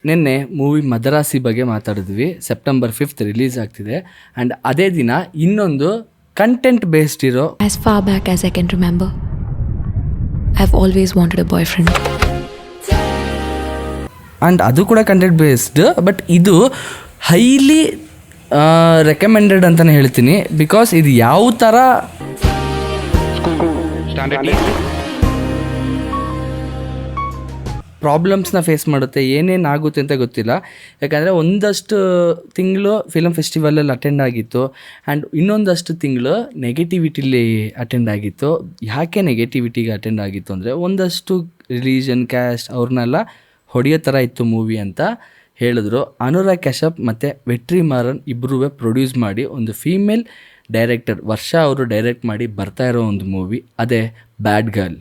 ನಿನ್ನೆ ಮೂವಿ ಮದರಾಸಿ ಬಗ್ಗೆ ಮಾತಾಡಿದ್ವಿ. ಸೆಪ್ಟೆಂಬರ್ 5th ರಿಲೀಸ್ ಆಗ್ತಿದೆ. ಆ್ಯಂಡ್ ಅದೇ ದಿನ ಇನ್ನೊಂದು ಕಂಟೆಂಟ್ ಬೇಸ್ಡ್ ಇರೋ As far back as I can remember, I've always wanted a boyfriend. And ಅದು ಕೂಡ ಕಂಟೆಂಟ್ ಬೇಸ್ಡ್, ಬಟ್ ಇದು ಹೈಲಿ ರೆಕಮೆಂಡೆಡ್ ಅಂತಲೇ ಹೇಳ್ತೀನಿ. ಬಿಕಾಸ್ ಇದು ಯಾವ ಥರ ಪ್ರಾಬ್ಲಮ್ಸ್ನ ಫೇಸ್ ಮಾಡುತ್ತೆ, ಏನೇನು ಆಗುತ್ತೆ ಅಂತ ಗೊತ್ತಿಲ್ಲ. ಯಾಕಂದರೆ ಒಂದಷ್ಟು ತಿಂಗಳು ಫಿಲಮ್ ಫೆಸ್ಟಿವಲಲ್ಲಿ ಅಟೆಂಡ್ ಆಗಿತ್ತು. ಆ್ಯಂಡ್ ಇನ್ನೊಂದಷ್ಟು ತಿಂಗಳು ನೆಗೆಟಿವಿಟಿಲಿ ಅಟೆಂಡ್ ಆಗಿತ್ತು. ಯಾಕೆ ನೆಗೆಟಿವಿಟಿಗೆ ಅಟೆಂಡ್ ಆಗಿತ್ತು ಅಂದರೆ, ಒಂದಷ್ಟು ರಿಲೀಜನ್, ಕ್ಯಾಸ್ಟ್ ಅವ್ರನ್ನೆಲ್ಲ ಹೊಡೆಯೋ ಥರ ಇತ್ತು ಮೂವಿ ಅಂತ ಹೇಳಿದ್ರು. ಅನುರಾಗ್ ಕಶ್ಯಪ್ ಮತ್ತು ವೆಟ್ರಿಮಾರನ್ ಇಬ್ಬರೂ ಪ್ರೊಡ್ಯೂಸ್ ಮಾಡಿ ಒಂದು ಫೀಮೇಲ್ ಡೈರೆಕ್ಟರ್ ವರ್ಷ ಅವರು ಡೈರೆಕ್ಟ್ ಮಾಡಿ ಬರ್ತಾ ಇರೋ ಒಂದು ಮೂವಿ, ಅದೇ ಬ್ಯಾಡ್ ಗರ್ಲ್.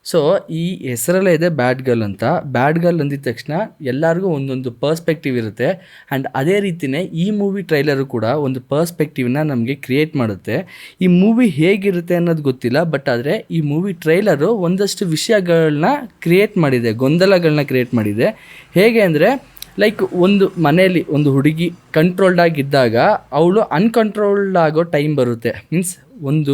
ಸೊ ಈ ಹೆಸರಲ್ಲೇ ಇದೆ ಬ್ಯಾಡ್ ಗರ್ಲ್ ಅಂತ. ಬ್ಯಾಡ್ ಗರ್ಲ್ ಅಂದಿದ ತಕ್ಷಣ ಎಲ್ಲರಿಗೂ ಒಂದೊಂದು ಪರ್ಸ್ಪೆಕ್ಟಿವ್ ಇರುತ್ತೆ. ಆ್ಯಂಡ್ ಅದೇ ರೀತಿಯೇ ಈ ಮೂವಿ ಟ್ರೈಲರು ಕೂಡ ಒಂದು ಪರ್ಸ್ಪೆಕ್ಟಿವ್ನ ನಮಗೆ ಕ್ರಿಯೇಟ್ ಮಾಡುತ್ತೆ. ಈ ಮೂವಿ ಹೇಗಿರುತ್ತೆ ಅನ್ನೋದು ಗೊತ್ತಿಲ್ಲ, ಬಟ್ ಆದರೆ ಈ ಮೂವಿ ಟ್ರೈಲರು ಒಂದಷ್ಟು ವಿಷಯಗಳನ್ನ ಕ್ರಿಯೇಟ್ ಮಾಡಿದೆ, ಗೊಂದಲಗಳನ್ನ ಕ್ರಿಯೇಟ್ ಮಾಡಿದೆ. ಹೇಗೆ ಅಂದರೆ, ಲೈಕ್ ಒಂದು ಮನೆಯಲ್ಲಿ ಒಂದು ಹುಡುಗಿ ಕಂಟ್ರೋಲ್ಡ್ ಆಗಿದ್ದಾಗ ಅವಳು ಅನ್ಕಂಟ್ರೋಲ್ಡ್ ಆಗೋ ಟೈಮ್ ಬರುತ್ತೆ. ಮೀನ್ಸ್ ಒಂದು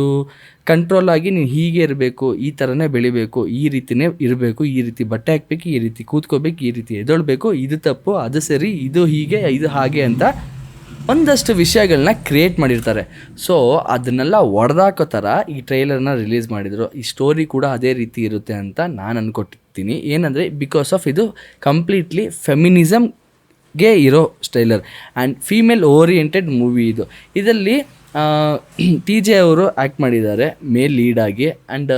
ಕಂಟ್ರೋಲ್ ಆಗಿ ನೀನು ಹೀಗೆ ಇರಬೇಕು, ಈ ಥರನೇ ಬೆಳಿಬೇಕು, ಈ ರೀತಿಯೇ ಇರಬೇಕು, ಈ ರೀತಿ ಬಟ್ಟೆ ಹಾಕ್ಬೇಕು, ಈ ರೀತಿ ಕೂತ್ಕೋಬೇಕು, ಈ ರೀತಿ ಎದೊಳ್ಬೇಕು, ಇದು ತಪ್ಪು, ಅದು ಸರಿ, ಇದು ಹೀಗೆ, ಇದು ಹಾಗೆ ಅಂತ ಒಂದಷ್ಟು ವಿಷಯಗಳನ್ನ ಕ್ರಿಯೇಟ್ ಮಾಡಿರ್ತಾರೆ. ಸೊ ಅದನ್ನೆಲ್ಲ ಒಡೆದಾಕೋ ಥರ ಈ ಟ್ರೈಲರ್ನ ರಿಲೀಸ್ ಮಾಡಿದರು. ಈ ಸ್ಟೋರಿ ಕೂಡ ಅದೇ ರೀತಿ ಇರುತ್ತೆ ಅಂತ ನಾನು ಅಂದ್ಕೊಟ್ಟಿರ್ತೀನಿ. ಏನಂದರೆ, ಬಿಕಾಸ್ ಆಫ್ ಇದು ಕಂಪ್ಲೀಟ್ಲಿ ಫೆಮಿನಿಸಮ್ಗೆ ಇರೋ trailer and female oriented movie ಇದು. ಇದರಲ್ಲಿ TJ ಅವರು ಆ್ಯಕ್ಟ್ ಮಾಡಿದ್ದಾರೆ ಮೇಲ್ ಲೀಡಾಗಿ. ಆ್ಯಂಡ್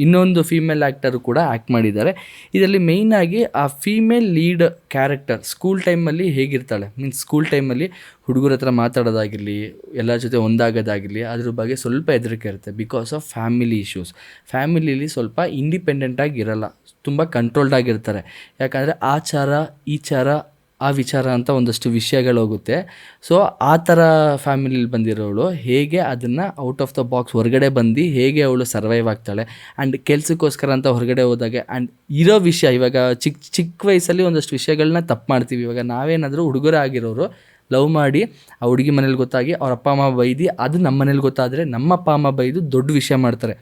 ಇನ್ನೊಂದು ಫೀಮೇಲ್ ಆ್ಯಕ್ಟರು ಕೂಡ ಆ್ಯಕ್ಟ್ ಮಾಡಿದ್ದಾರೆ. ಇದರಲ್ಲಿ ಮೇಯ್ನಾಗಿ ಆ ಫೀಮೇಲ್ ಲೀಡ್ ಕ್ಯಾರೆಕ್ಟರ್ ಸ್ಕೂಲ್ ಟೈಮಲ್ಲಿ ಹೇಗಿರ್ತಾಳೆ, ಮೀನ್ಸ್ ಸ್ಕೂಲ್ ಟೈಮಲ್ಲಿ ಹುಡುಗರ ಹತ್ರ ಮಾತಾಡೋದಾಗಿರಲಿ, ಎಲ್ಲರ ಜೊತೆ ಒಂದಾಗೋದಾಗಿರಲಿ, ಅದ್ರ ಬಗ್ಗೆ ಸ್ವಲ್ಪ ಹೆದರಿಕೆ ಇರುತ್ತೆ. Because of family issues. ಫ್ಯಾಮಿಲಿಲಿ ಸ್ವಲ್ಪ ಇಂಡಿಪೆಂಡೆಂಟಾಗಿ ಇರೋಲ್ಲ, ತುಂಬ ಕಂಟ್ರೋಲ್ಡ್ ಆಗಿರ್ತಾರೆ. ಯಾಕಂದರೆ ಆಚಾರ ಈಚಾರ ಆ ವಿಚಾರ ಅಂತ ಒಂದಷ್ಟು ವಿಷಯಗಳು ಹೋಗುತ್ತೆ. ಸೊ ಆ ಥರ ಫ್ಯಾಮಿಲಿಲಿ ಬಂದಿರೋಳು ಹೇಗೆ ಅದನ್ನು ಔಟ್ ಆಫ್ ದ ಬಾಕ್ಸ್ ಹೊರಗಡೆ ಬಂದು ಹೇಗೆ ಅವಳು ಸರ್ವೈವ್ ಆಗ್ತಾಳೆ. ಆ್ಯಂಡ್ ಕೆಲಸಕ್ಕೋಸ್ಕರ ಅಂತ ಹೊರಗಡೆ ಹೋದಾಗ ಆ್ಯಂಡ್ ಇರೋ ವಿಷಯ, ಇವಾಗ ಚಿಕ್ಕ ವಯಸ್ಸಲ್ಲಿ ಒಂದಷ್ಟು ವಿಷಯಗಳನ್ನ ತಪ್ಪು ಮಾಡ್ತೀವಿ. ಇವಾಗ ನಾವೇನಾದರೂ ಹುಡುಗರೇ ಆಗಿರೋರು ಲವ್ ಮಾಡಿ ಆ ಹುಡುಗಿ ಮನೇಲಿ ಗೊತ್ತಾಗಿ ಅವ್ರ ಅಪ್ಪ ಅಮ್ಮ ಬೈದು ಅದು ನಮ್ಮ ಮನೇಲಿ ಗೊತ್ತಾದರೆ ನಮ್ಮ ಅಪ್ಪ ಅಮ್ಮ ಬೈದು ದೊಡ್ಡ ವಿಷಯ ಮಾಡ್ತಾರೆ.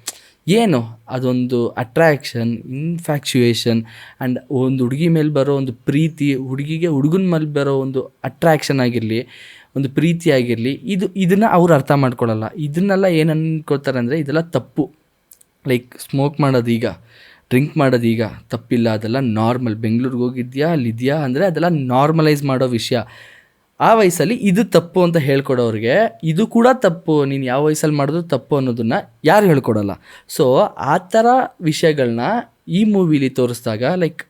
ಏನು ಅದೊಂದು ಅಟ್ರ್ಯಾಕ್ಷನ್, ಇನ್ಫ್ಯಾಕ್ಚುಯೇಷನ್ ಆ್ಯಂಡ್ ಒಂದು ಹುಡುಗಿ ಮೇಲೆ ಬರೋ ಒಂದು ಪ್ರೀತಿ, ಹುಡುಗಿಗೆ ಹುಡುಗನ ಮೇಲೆ ಬರೋ ಒಂದು ಅಟ್ರ್ಯಾಕ್ಷನ್ ಆಗಿರಲಿ, ಒಂದು ಪ್ರೀತಿ ಆಗಿರಲಿ, ಇದನ್ನು ಅವ್ರು ಅರ್ಥ ಮಾಡ್ಕೊಳ್ಳಲ್ಲ. ಇದನ್ನೆಲ್ಲ ಏನು ಅಂದ್ಕೊಳ್ತಾರೆ ಅಂದರೆ, ಇದೆಲ್ಲ ತಪ್ಪು. ಲೈಕ್ ಸ್ಮೋಕ್ ಮಾಡೋದೀಗ, ಡ್ರಿಂಕ್ ಮಾಡೋದೀಗ ತಪ್ಪಿಲ್ಲ, ಅದೆಲ್ಲ ನಾರ್ಮಲ್. ಬೆಂಗಳೂರಿಗೆ ಹೋಗಿದ್ಯಾ, ಅಲ್ಲಿದೆಯಾ ಅಂದರೆ ಅದೆಲ್ಲ ನಾರ್ಮಲೈಸ್ ಮಾಡೋ ವಿಷಯ. ಆ ವಯಸ್ಸಲ್ಲಿ ಇದು ತಪ್ಪು ಅಂತ ಹೇಳ್ಕೊಡೋರಿಗೆ ಇದು ಕೂಡ ತಪ್ಪು, ನೀನು ಯಾವ ವಯಸ್ಸಲ್ಲಿ ಮಾಡೋದು ತಪ್ಪು ಅನ್ನೋದನ್ನು ಯಾರು ಹೇಳ್ಕೊಡಲ್ಲ. ಸೊ ಆ ಥರ ವಿಷಯಗಳನ್ನ ಈ ಮೂವಿಲಿ ತೋರಿಸಿದಾಗ, ಲೈಕ್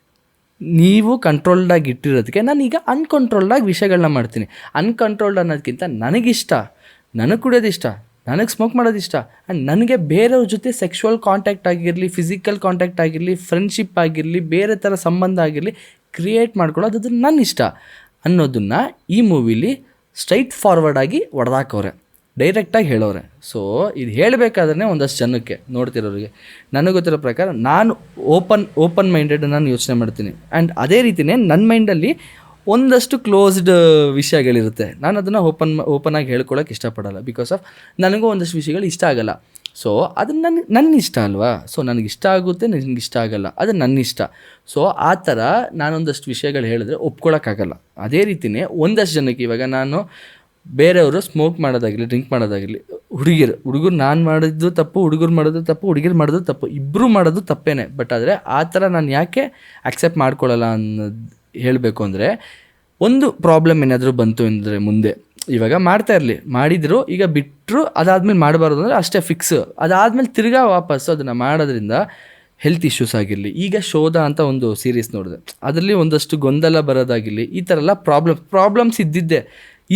ನೀವು ಕಂಟ್ರೋಲ್ಡಾಗಿ ಇಟ್ಟಿರೋದಕ್ಕೆ ನಾನೀಗ ಅನ್ಕಂಟ್ರೋಲ್ಡಾಗಿ ವಿಷಯಗಳನ್ನ ಮಾಡ್ತೀನಿ. ಅನ್ಕಂಟ್ರೋಲ್ಡ್ ಅನ್ನೋದಕ್ಕಿಂತ ನನಗಿಷ್ಟ, ನನಗೆ ಕುಡಿಯೋದಿಷ್ಟ, ನನಗೆ ಸ್ಮೋಕ್ ಮಾಡೋದಿಷ್ಟ, ಆ್ಯಂಡ್ ನನಗೆ ಬೇರೆಯವ್ರ ಜೊತೆ ಸೆಕ್ಷುವಲ್ ಕಾಂಟ್ಯಾಕ್ಟ್ ಆಗಿರಲಿ, ಫಿಸಿಕಲ್ ಕಾಂಟ್ಯಾಕ್ಟ್ ಆಗಿರಲಿ, ಫ್ರೆಂಡ್ಶಿಪ್ ಆಗಿರಲಿ, ಬೇರೆ ಥರ ಸಂಬಂಧ ಆಗಿರಲಿ ಕ್ರಿಯೇಟ್ ಮಾಡ್ಕೊಳ್ಳೋದು ಅದು ನನ್ನ ಇಷ್ಟ ಅನ್ನೋದನ್ನು ಈ ಮೂವಿಲಿ ಸ್ಟ್ರೈಟ್ ಫಾರ್ವರ್ಡಾಗಿ ಹೊಡೆದಾಕವ್ರೆ, ಡೈರೆಕ್ಟಾಗಿ ಹೇಳೋರೆ. ಸೊ ಇದು ಹೇಳಬೇಕಾದ್ರೆ ಒಂದಷ್ಟು ಜನಕ್ಕೆ ನೋಡ್ತಿರೋರಿಗೆ, ನನಗೆ ಗೊತ್ತಿರೋ ಪ್ರಕಾರ ನಾನು ಓಪನ್ ಮೈಂಡೆಡ್ ನಾನು ಯೋಚನೆ ಮಾಡ್ತೀನಿ. ಆ್ಯಂಡ್ ಅದೇ ರೀತಿಯೇ ನನ್ನ ಮೈಂಡಲ್ಲಿ ಒಂದಷ್ಟು ಕ್ಲೋಸ್ಡ್ ವಿಷಯಗಳಿರುತ್ತೆ. ನಾನು ಅದನ್ನು ಓಪನಾಗಿ ಹೇಳ್ಕೊಳ್ಳೋಕೆ ಇಷ್ಟಪಡಲ್ಲ. ಬಿಕಾಸ್ ಆಫ್ ನನಗೂ ಒಂದಷ್ಟು ವಿಷಯಗಳು ಇಷ್ಟ ಆಗಲ್ಲ. ಸೊ ಅದು ನನ್ನ ಇಷ್ಟ ಅಲ್ವಾ. ಸೊ ನನಗಿಷ್ಟ ಆಗುತ್ತೆ, ನನಗೆ ಇಷ್ಟ ಆಗಲ್ಲ, ಅದು ನನ್ನ ಇಷ್ಟ. ಸೊ ಆ ಥರ ನಾನೊಂದಷ್ಟು ವಿಷಯಗಳು ಹೇಳಿದ್ರೆ ಒಪ್ಕೊಳ್ಳೋಕ್ಕಾಗಲ್ಲ. ಅದೇ ರೀತಿಯೇ ಒಂದಷ್ಟು ಜನಕ್ಕೆ, ಇವಾಗ ನಾನು ಬೇರೆಯವರು ಸ್ಮೋಕ್ ಮಾಡೋದಾಗಿರಲಿ, ಡ್ರಿಂಕ್ ಮಾಡೋದಾಗಿರಲಿ, ಹುಡುಗರು ನಾನು ಮಾಡಿದ್ದು ತಪ್ಪು, ಹುಡುಗರು ಮಾಡೋದು ತಪ್ಪು, ಹುಡುಗಿರು ಮಾಡೋದು ತಪ್ಪು, ಇಬ್ಬರು ಮಾಡೋದು ತಪ್ಪೇನೆ. ಬಟ್ ಆದರೆ ಆ ಥರ ನಾನು ಯಾಕೆ ಅಕ್ಸೆಪ್ಟ್ ಮಾಡ್ಕೊಳ್ಳಲ್ಲ ಅನ್ನೋದು ಹೇಳಬೇಕು ಅಂದರೆ, ಒಂದು ಪ್ರಾಬ್ಲಮ್ ಏನಾದರೂ ಬಂತು ಅಂದರೆ ಮುಂದೆ, ಇವಾಗ ಮಾಡ್ತಾ ಇರಲಿ, ಮಾಡಿದ್ರು, ಈಗ ಬಿಟ್ಟರು, ಅದಾದಮೇಲೆ ಮಾಡಬಾರ್ದು ಅಂದರೆ ಅಷ್ಟೇ ಫಿಕ್ಸ್. ಅದಾದಮೇಲೆ ತಿರ್ಗಾ ವಾಪಸ್ಸು ಅದನ್ನು ಮಾಡೋದ್ರಿಂದ ಹೆಲ್ತ್ ಇಶ್ಯೂಸ್ ಆಗಿರಲಿ. ಈಗ ಶೋಧ ಅಂತ ಒಂದು ಸೀರೀಸ್ ನೋಡಿದೆ, ಅದರಲ್ಲಿ ಒಂದಷ್ಟು ಗೊಂದಲ ಬರೋದಾಗಿರಲಿ, ಈ ಥರ ಎಲ್ಲ ಪ್ರಾಬ್ಲಮ್ಸ್ ಇದ್ದಿದ್ದೆ.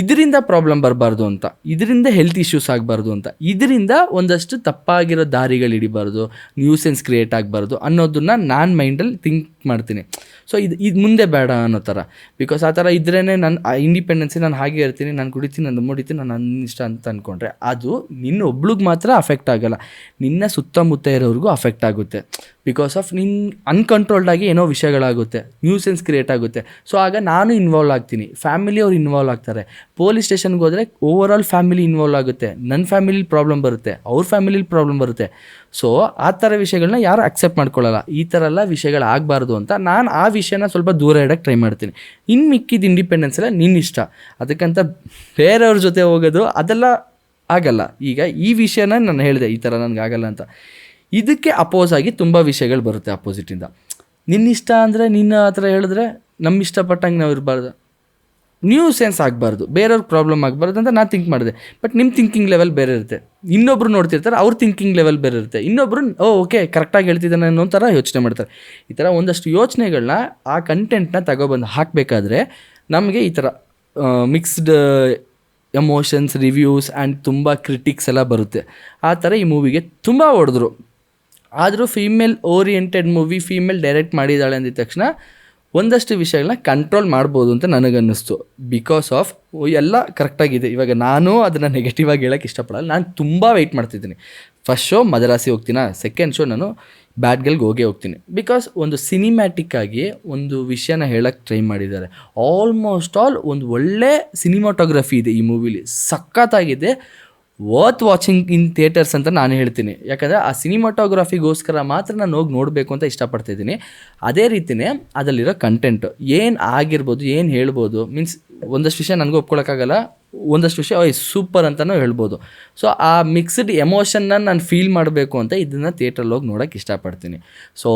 ಇದರಿಂದ ಪ್ರಾಬ್ಲಮ್ ಬರಬಾರ್ದು ಅಂತ, ಇದರಿಂದ ಹೆಲ್ತ್ ಇಶ್ಯೂಸ್ ಆಗಬಾರ್ದು ಅಂತ, ಇದರಿಂದ ಒಂದಷ್ಟು ತಪ್ಪಾಗಿರೋ ದಾರಿಗಳು ಹಿಡಿಬಾರ್ದು, ನ್ಯೂಸೆನ್ಸ್ ಕ್ರಿಯೇಟ್ ಆಗಬಾರ್ದು ಅನ್ನೋದನ್ನು ನಾನು ಮೈಂಡಲ್ಲಿ ಥಿಂಕ್ ಮಾಡ್ತೀನಿ. ಸೊ ಇದು ಮುಂದೆ ಬೇಡ ಅನ್ನೋ ಥರ, ಬಿಕಾಸ್ ಆ ಥರ ಇದ್ರೇ ನಾನು ಇಂಡಿಪೆಂಡೆನ್ಸಿ ನಾನು ಹಾಗೆ ಇರ್ತೀನಿ, ನಾನು ಕುಡಿತೀನಿ, ನಾನು ಮೂಡಿತೀನಿ, ನಾನು ನನ್ನ ಇಷ್ಟ ಅಂತ ಅಂದ್ಕೊಂಡ್ರೆ ಅದು ನಿನ್ನ ಒಬ್ಳಿಗೆ ಮಾತ್ರ ಅಫೆಕ್ಟ್ ಆಗೋಲ್ಲ, ನಿನ್ನ ಸುತ್ತಮುತ್ತ ಇರೋರಿಗೂ ಅಫೆಕ್ಟ್ ಆಗುತ್ತೆ. ಬಿಕಾಸ್ ಆಫ್ ನಿನ್ನ ಅನ್ಕಂಟ್ರೋಲ್ಡ್ ಆಗಿ ಏನೋ ವಿಷಯಗಳಾಗುತ್ತೆ, ನ್ಯೂಸೆನ್ಸ್ ಕ್ರಿಯೇಟ್ ಆಗುತ್ತೆ. ಸೊ ಆಗ ನಾನು ಇನ್ವಾಲ್ವ್ ಆಗ್ತೀನಿ, ಫ್ಯಾಮಿಲಿಯವ್ರು ಇನ್ವಾಲ್ವ್ ಆಗ್ತಾರೆ. ಪೊಲೀಸ್ ಸ್ಟೇಷನ್ಗೆ ಹೋದರೆ ಓವರ್ ಆಲ್ ಫ್ಯಾಮಿಲಿ ಇನ್ವಾಲ್ವ್ ಆಗುತ್ತೆ, ನನ್ನ ಫ್ಯಾಮಿಲಿಲಿ ಪ್ರಾಬ್ಲಮ್ ಬರುತ್ತೆ, ಅವ್ರ ಫ್ಯಾಮಿಲಿಲಿ ಪ್ರಾಬ್ಲಮ್ ಬರುತ್ತೆ. ಸೊ ಆ ಥರ ವಿಷಯಗಳನ್ನ ಯಾರು ಅಕ್ಸೆಪ್ಟ್ ಮಾಡ್ಕೊಳ್ಳಲ್ಲ. ಈ ಥರ ಎಲ್ಲ ವಿಷಯಗಳಾಗಬಾರ್ದು ಅಂತ ನಾನು ಆ ವಿಷಯನ ಸ್ವಲ್ಪ ದೂರ ಇಡೋಕ್ಕೆ ಟ್ರೈ ಮಾಡ್ತೀನಿ. ಇನ್ನು ಮಿಕ್ಕಿದ ಇಂಡಿಪೆಂಡೆನ್ಸ್ ಎಲ್ಲ ನಿನ್ನ ಇಷ್ಟ, ಅದಕ್ಕಂತ ಬೇರೆಯವ್ರ ಜೊತೆ ಹೋಗೋದು ಅದೆಲ್ಲ ಆಗಲ್ಲ. ಈಗ ಈ ವಿಷಯನ ನಾನು ಹೇಳಿದೆ ಈ ಥರ ನನಗೆ ಆಗಲ್ಲ ಅಂತ, ಇದಕ್ಕೆ ಅಪೋಸ್ ಆಗಿ ತುಂಬ ವಿಷಯಗಳು ಬರುತ್ತೆ ಅಪೋಸಿಟಿಂದ. ನಿನ್ನ ಇಷ್ಟ ಅಂದರೆ ನಿನ್ನ ಆ ಥರ ಹೇಳಿದ್ರೆ ನಮ್ಮ ಇಷ್ಟಪಟ್ಟಂಗೆ ನಾವು ಇರಬಾರ್ದು, ನ್ಯೂಸೆನ್ಸ್ ಆಗಬಾರ್ದು, ಬೇರೆಯವ್ರಿಗೆ ಪ್ರಾಬ್ಲಮ್ ಆಗಬಾರ್ದು ಅಂತ ನಾನು ಥಿಂಕ್ ಮಾಡಿದೆ. ಬಟ್ ನಿಮ್ಮ ಥಿಂಕಿಂಗ್ ಲೆವೆಲ್ ಬೇರೆ ಇರುತ್ತೆ, ಇನ್ನೊಬ್ರು ನೋಡ್ತಿರ್ತಾರೆ, ಅವ್ರ ಥಿಂಕಿಂಗ್ ಲೆವೆಲ್ ಬೇರೆ ಇರುತ್ತೆ, ಇನ್ನೊಬ್ರು ಓಕೆ ಕರೆಕ್ಟಾಗಿ ಹೇಳ್ತಿದ್ದಾನೆ ಅನ್ನೋ ಥರ ಯೋಚನೆ ಮಾಡ್ತಾರೆ. ಈ ಥರ ಒಂದಷ್ಟು ಯೋಚನೆಗಳನ್ನ ಆ ಕಂಟೆಂಟ್ನ ತಗೊಬಂದು ಹಾಕಬೇಕಾದ್ರೆ ನಮಗೆ ಈ ಥರ ಮಿಕ್ಸ್ಡ್ ಎಮೋಷನ್ಸ್, ರಿವ್ಯೂಸ್ ಆ್ಯಂಡ್ ತುಂಬ ಕ್ರಿಟಿಕ್ಸ್ ಎಲ್ಲ ಬರುತ್ತೆ. ಆ ಥರ ಈ ಮೂವಿಗೆ ತುಂಬ ಹೊಡೆದ್ರು. ಆದರೂ female oriented movie, female direct ಮಾಡಿದ್ದಾಳೆ ಅಂದಿದ ತಕ್ಷಣ ಒಂದಷ್ಟು ವಿಷಯಗಳನ್ನ ಕಂಟ್ರೋಲ್ ಮಾಡ್ಬೋದು ಅಂತ ನನಗನ್ನಿಸ್ತು. ಬಿಕಾಸ್ ಆಫ್ ಎಲ್ಲ ಕರೆಕ್ಟಾಗಿದೆ. ಇವಾಗ ನಾನು ಅದನ್ನು ನೆಗೆಟಿವ್ ಆಗಿ ಹೇಳೋಕ್ಕೆ ಇಷ್ಟಪಡಲ್ಲ, ನಾನು ತುಂಬ ವೆಯ್ಟ್ ಮಾಡ್ತಿದ್ದೀನಿ. ಫಸ್ಟ್ ಶೋ ಮದರಾಸಿ ಹೋಗ್ತೀನ, ಸೆಕೆಂಡ್ ಶೋ ನಾನು ಬ್ಯಾಡ್ ಗರ್ಲ್ಗೆ ಹೋಗ್ತೀನಿ. ಬಿಕಾಸ್ ಒಂದು ಸಿನಿಮ್ಯಾಟಿಕ್ ಆಗಿ ಒಂದು ವಿಷಯನ ಹೇಳೋಕ್ಕೆ ಟ್ರೈ ಮಾಡಿದ್ದಾರೆ. ಆಲ್ಮೋಸ್ಟ್ ಆಲ್ ಒಂದು ಒಳ್ಳೆ ಸಿನಿಮಾಟೋಗ್ರಫಿ ಇದೆ ಈ ಮೂವಿಲಿ, ಸಖತ್ತಾಗಿದೆ, ವರ್ತ್ ವಾಚಿಂಗ್ ಇನ್ ಥಿಯೇಟರ್ಸ್ ಅಂತ ನಾನು ಹೇಳ್ತೀನಿ. ಯಾಕಂದರೆ ಆ ಸಿನಿಮಾಟೋಗ್ರಫಿಗೋಸ್ಕರ ಮಾತ್ರ ನಾನು ಹೋಗಿ ನೋಡಬೇಕು ಅಂತ ಇಷ್ಟಪಡ್ತಿದ್ದೀನಿ. ಅದೇ ರೀತಿಯೇ ಅದರಲ್ಲಿರೋ ಕಂಟೆಂಟು ಏನು ಆಗಿರ್ಬೋದು, ಏನು ಹೇಳ್ಬೋದು, ಮೀನ್ಸ್ ಒಂದಷ್ಟು ವಿಷಯ ನನಗೂ ಒಪ್ಕೊಳಕ್ಕಾಗಲ್ಲ, ಒಂದಷ್ಟು ವಿಷಯ ಸೂಪರ್ ಅಂತಲೂ ಹೇಳ್ಬೋದು. ಸೊ ಆ ಮಿಕ್ಸ್ಡ್ ಎಮೋಷನ್ನ ನಾನು ಫೀಲ್ ಮಾಡಬೇಕು ಅಂತ ಇದನ್ನು ಥಿಯೇಟ್ರಲ್ಲಿ ಹೋಗಿ ನೋಡೋಕ್ಕೆ ಇಷ್ಟಪಡ್ತೀನಿ. ಸೊ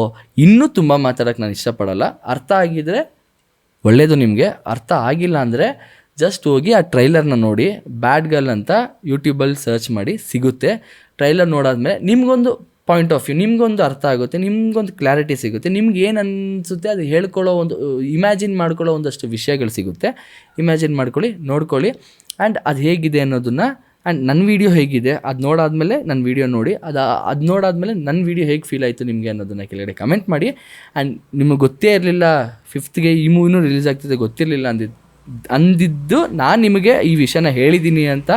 ಇನ್ನೂ ತುಂಬ ಮಾತಾಡೋಕ್ಕೆ ನಾನು ಇಷ್ಟಪಡಲ್ಲ. ಅರ್ಥ ಆಗಿದರೆ ಒಳ್ಳೆಯದು, ನಿಮಗೆ ಅರ್ಥ ಆಗಿಲ್ಲ ಅಂದರೆ ಜಸ್ಟ್ ಹೋಗಿ ಆ ಟ್ರೈಲರ್ನ ನೋಡಿ. ಬ್ಯಾಡ್ ಗರ್ಲ್ ಅಂತ ಯೂಟ್ಯೂಬಲ್ಲಿ ಸರ್ಚ್ ಮಾಡಿ ಸಿಗುತ್ತೆ. ಟ್ರೈಲರ್ ನೋಡಾದ್ಮೇಲೆ ನಿಮಗೊಂದು ಪಾಯಿಂಟ್ ಆಫ್ ವ್ಯೂ, ನಿಮಗೊಂದು ಅರ್ಥ ಆಗುತ್ತೆ, ನಿಮಗೊಂದು ಕ್ಲಾರಿಟಿ ಸಿಗುತ್ತೆ. ನಿಮ್ಗೆ ಏನು ಅನಿಸುತ್ತೆ ಅದು ಹೇಳ್ಕೊಳ್ಳೋ ಒಂದು ಇಮ್ಯಾಜಿನ್ ಮಾಡ್ಕೊಳ್ಳೋ ಒಂದಷ್ಟು ವಿಷಯಗಳು ಸಿಗುತ್ತೆ. ಇಮ್ಯಾಜಿನ್ ಮಾಡ್ಕೊಳ್ಳಿ, ನೋಡ್ಕೊಳ್ಳಿ, ಆ್ಯಂಡ್ ಅದು ಹೇಗಿದೆ ಅನ್ನೋದನ್ನು, ಆ್ಯಂಡ್ ನನ್ನ ವೀಡಿಯೋ ಹೇಗಿದೆ ಅದು ನೋಡಾದ್ಮೇಲೆ ನನ್ನ ವೀಡಿಯೋ ನೋಡಿ, ಅದು ನೋಡಾದ್ಮೇಲೆ ನನ್ನ ವೀಡಿಯೋ ಹೇಗೆ ಫೀಲ್ ಆಯಿತು ನಿಮಗೆ ಅನ್ನೋದನ್ನು ಕೆಳಗಡೆ ಕಮೆಂಟ್ ಮಾಡಿ. ಆ್ಯಂಡ್ ನಿಮಗೆ ಗೊತ್ತೇ ಇರಲಿಲ್ಲ 5th ಈ ಮೂವಿನೂ ರಿಲೀಸ್ ಆಗ್ತಿದೆ ಗೊತ್ತಿರಲಿಲ್ಲ ಅಂದಿದ್ದು ನಾನು ನಿಮಗೆ ಈ ವಿಷಯನ ಹೇಳಿದ್ದೀನಿ ಅಂತ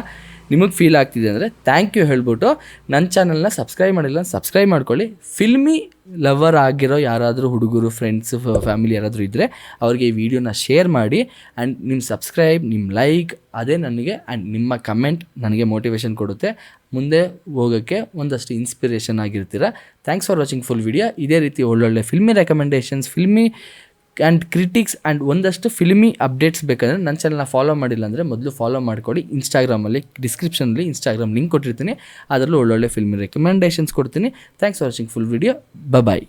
ನಿಮಗೆ ಫೀಲ್ ಆಗ್ತಿದೆ ಅಂದರೆ ಥ್ಯಾಂಕ್ ಯು ಹೇಳ್ಬಿಟ್ಟು ನನ್ನ ಚಾನಲ್ನ ಸಬ್ಸ್ಕ್ರೈಬ್ ಮಾಡಿಲ್ಲ, ಸಬ್ಸ್ಕ್ರೈಬ್ ಮಾಡ್ಕೊಳ್ಳಿ. ಫಿಲ್ಮಿ ಲವರ್ ಆಗಿರೋ ಯಾರಾದರೂ ಹುಡುಗರು, ಫ್ರೆಂಡ್ಸ್, ಫ್ಯಾಮಿಲಿ ಯಾರಾದರೂ ಇದ್ದರೆ ಅವ್ರಿಗೆ ಈ ವಿಡಿಯೋನ ಶೇರ್ ಮಾಡಿ. ಆ್ಯಂಡ್ ನಿಮ್ಮ ಸಬ್ಸ್ಕ್ರೈಬ್, ನಿಮ್ಮ ಲೈಕ್ ಅದೇ ನನಗೆ, ಆ್ಯಂಡ್ ನಿಮ್ಮ ಕಮೆಂಟ್ ನನಗೆ ಮೋಟಿವೇಶನ್ ಕೊಡುತ್ತೆ, ಮುಂದೆ ಹೋಗೋಕ್ಕೆ ಒಂದಷ್ಟು ಇನ್ಸ್ಪಿರೇಷನ್ ಆಗಿರ್ತೀರ. Thanks for watching full video. ಇದೇ ರೀತಿ ಒಳ್ಳೊಳ್ಳೆ filmy recommendations, filmy and critics and ಒಂದಷ್ಟು ಫಿಲ್ಮಿ ಅಪ್ಡೇಟ್ಸ್ ಬೇಕಂದರೆ ನನ್ನ ಚಾನಲ್ನ ಫಾಲೋ ಮಾಡಿಲ್ಲ ಅಂದರೆ ಮೊದಲು ಫಾಲೋ ಮಾಡ್ಕೊಳ್ಳಿ. ಇನ್ಸ್ಟಾಗ್ರಾಮಲ್ಲಿ ಡಿಸ್ಕ್ರಿಪ್ಷನಲ್ಲಿ ಇನ್ಸ್ಟಾಗ್ರಾಮ್ ಲಿಂಕ್ ಕೊಟ್ಟಿರ್ತೀನಿ, ಅದರಲ್ಲೂ ಒಳ್ಳೊಳ್ಳೆ ಫಿಲ್ಮಿ ರೆಕಮೆಂಡೇಷನ್ಸ್ ಕೊಡ್ತೀನಿ. Thanks for watching full video. Bye.